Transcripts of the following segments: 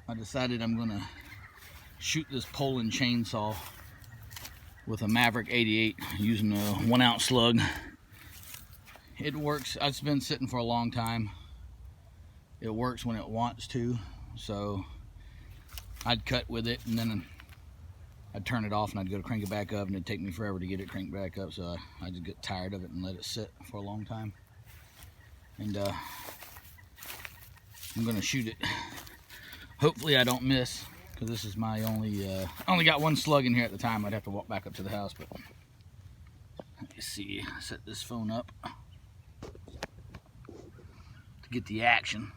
I decided I'm gonna shoot this Poland chainsaw with a Maverick 88 using a 1 ounce slug. It works. It's been sitting for a long time. It works when it wants to, so I'd cut with it and then I'd turn it off and I'd go to crank it back up, and it'd take me forever to get it cranked back up, so I just get tired of it and let it sit for a long time. And I'm gonna shoot it. Hopefully I don't miss, because this is my only got one slug in here at the time. I'd have to walk back up to the house, but let me see. Set this phone up to get the action.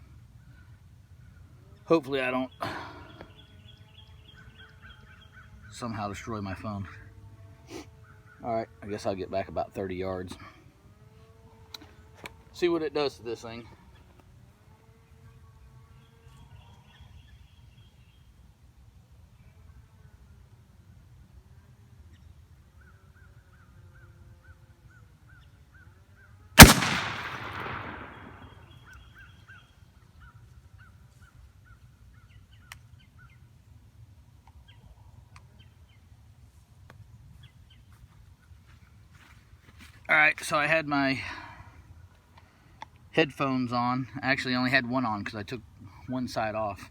Hopefully I don't somehow destroy my phone. Alright, I guess I'll get back about 30 yards. See what it does to this thing. Alright, so I had my headphones on. Actually, I only had one on because I took one side off.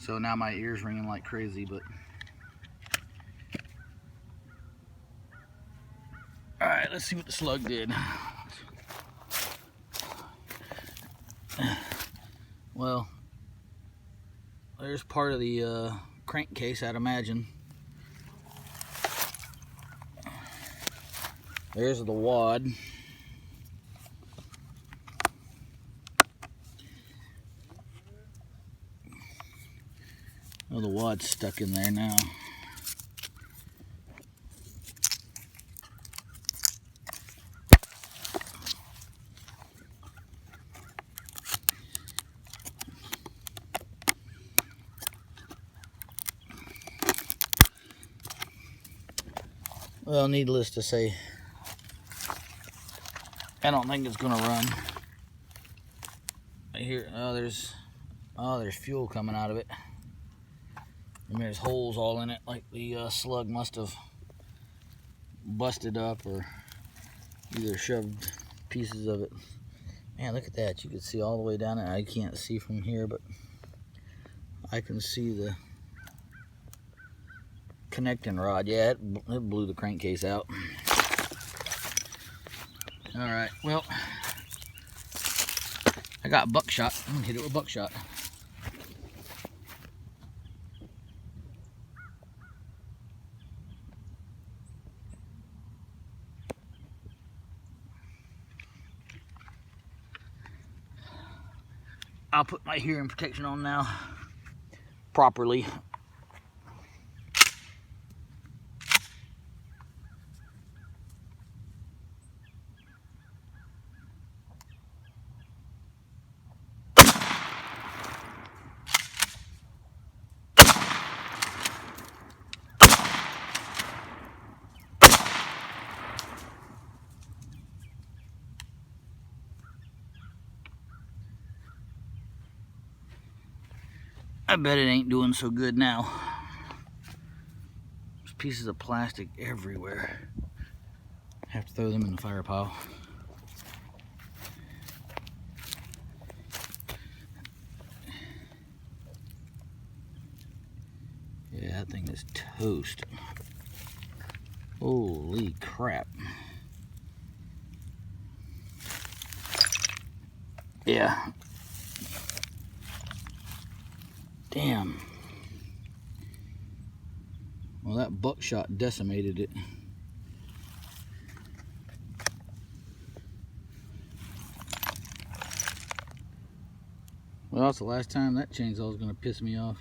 So now my ear's ringing like crazy, but... Alright, let's see what the slug did. Well, there's part of the crankcase, I'd imagine. There's the wad. Oh, the wad's stuck in there now. Well, needless to say, I don't think it's gonna run. Here, there's fuel coming out of it. And there's holes all in it, like the slug must have busted up or either shoved pieces of it. Man, look at that! You can see all the way down it. I can't see from here, but I can see the connecting rod. Yeah, it blew the crankcase out. Alright, well, I got buckshot. I'm gonna hit it with buckshot. I'll put my hearing protection on now properly. I bet it ain't doing so good now. There's pieces of plastic everywhere. Have to throw them in the fire pile. Yeah, that thing is toast. Holy crap. Yeah. Damn. Well, that buckshot decimated it. Well, that's the last time that chainsaw is going to piss me off.